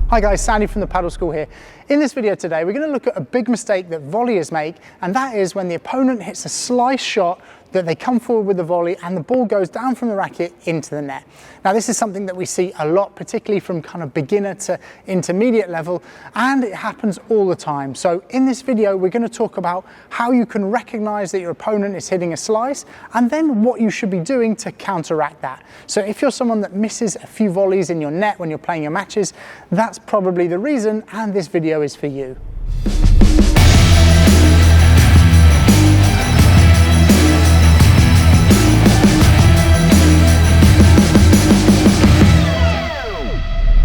Hi guys, Sandy from the Paddle School here. In this video today, we're going to look at a big mistake that volleyers make, and that is when the opponent hits a slice shot that they come forward with the volley and the ball goes down from the racket into the net. Now this is something that we see a lot, particularly from kind of beginner to intermediate level, and it happens all the time. So in this video, we're going to talk about how you can recognize that your opponent is hitting a slice and then what you should be doing to counteract that. So if you're someone that misses a few volleys in your net when you're playing your matches, that's probably the reason, and this video is for you.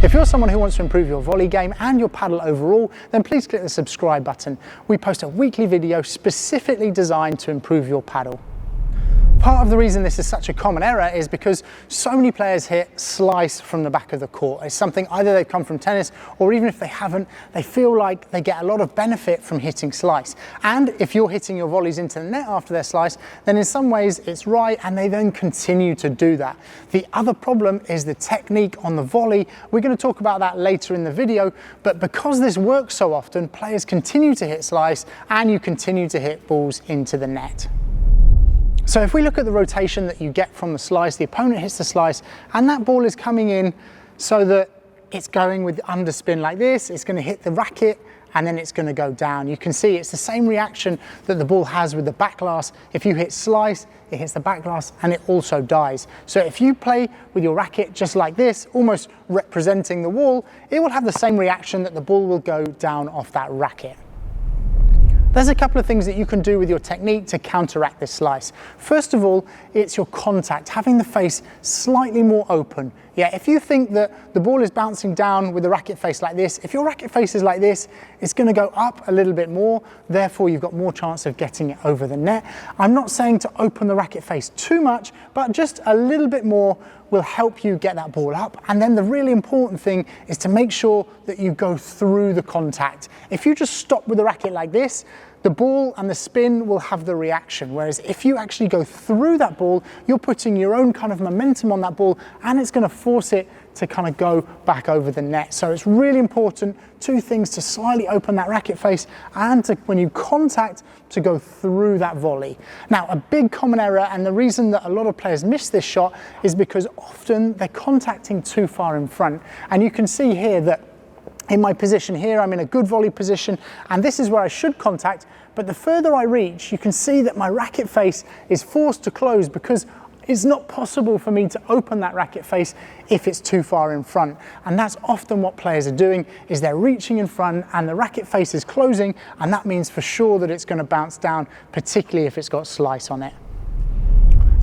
If you're someone who wants to improve your volley game and your paddle overall, then please click the subscribe button. We post a weekly video specifically designed to improve your paddle. Part of the reason this is such a common error is because so many players hit slice from the back of the court. It's something either they've come from tennis, or even if they haven't, they feel like they get a lot of benefit from hitting slice. And if you're hitting your volleys into the net after their slice, then in some ways it's right, and they then continue to do that. The other problem is the technique on the volley. We're going to talk about that later in the video, but because this works so often, players continue to hit slice and you continue to hit balls into the net. So if we look at the rotation that you get from the slice, the opponent hits the slice and that ball is coming in so that it's going with the underspin like this, it's going to hit the racket and then it's going to go down. You can see it's the same reaction that the ball has with the back glass. If you hit slice, it hits the back glass and it also dies. So if you play with your racket just like this, almost representing the wall, it will have the same reaction that the ball will go down off that racket. There's a couple of things that you can do with your technique to counteract this slice. First of all, it's your contact, having the face slightly more open. Yeah, if you think that the ball is bouncing down with the racket face like this, if your racket face is like this, it's going to go up a little bit more, therefore you've got more chance of getting it over the net. I'm not saying to open the racket face too much, but just a little bit more will help you get that ball up. And then the really important thing is to make sure that you go through the contact. If you just stop with the racket like this, the ball and the spin will have the reaction. Whereas if you actually go through that ball, you're putting your own kind of momentum on that ball and it's going to force it to kind of go back over the net. So it's really important, two things, to slightly open that racket face and to, when you contact, to go through that volley. Now, a big common error, and the reason that a lot of players miss this shot, is because often they're contacting too far in front. And you can see here that in my position here, I'm in a good volley position, and this is where I should contact, but the further I reach, you can see that my racket face is forced to close because it's not possible for me to open that racket face if it's too far in front. And that's often what players are doing, is they're reaching in front and the racket face is closing, and that means for sure that it's going to bounce down, particularly if it's got slice on it.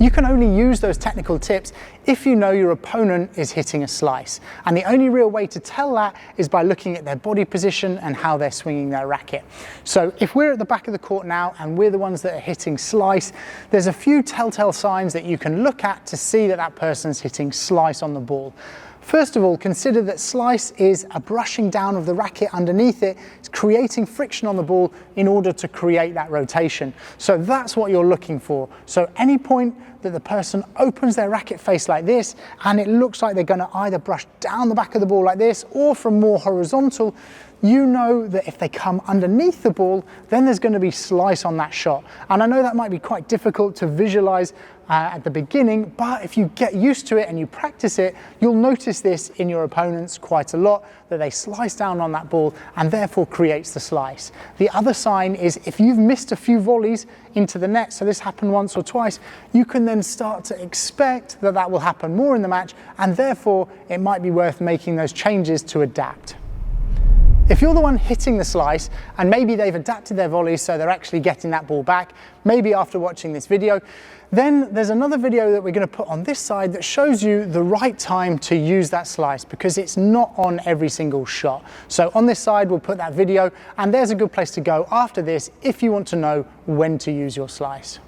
You can only use those technical tips if you know your opponent is hitting a slice. And the only real way to tell that is by looking at their body position and how they're swinging their racket. So if we're at the back of the court now and we're the ones that are hitting slice, there's a few telltale signs that you can look at to see that that person's hitting slice on the ball. First of all, consider that slice is a brushing down of the racket underneath it. It's creating friction on the ball in order to create that rotation. So that's what you're looking for. So any point that the person opens their racket face like this and it looks like they're going to either brush down the back of the ball like this or from more horizontal, you know that if they come underneath the ball, then there's going to be slice on that shot. And I know that might be quite difficult to visualize at the beginning, but if you get used to it and you practice it, you'll notice this in your opponents quite a lot, that they slice down on that ball and therefore creates the slice. The other sign is if you've missed a few volleys into the net, so this happened once or twice, you can then start to expect that that will happen more in the match, and therefore it might be worth making those changes to adapt. If you're the one hitting the slice and maybe they've adapted their volleys so they're actually getting that ball back, maybe after watching this video, then there's another video that we're going to put on this side that shows you the right time to use that slice, because it's not on every single shot. So on this side we'll put that video, and there's a good place to go after this if you want to know when to use your slice.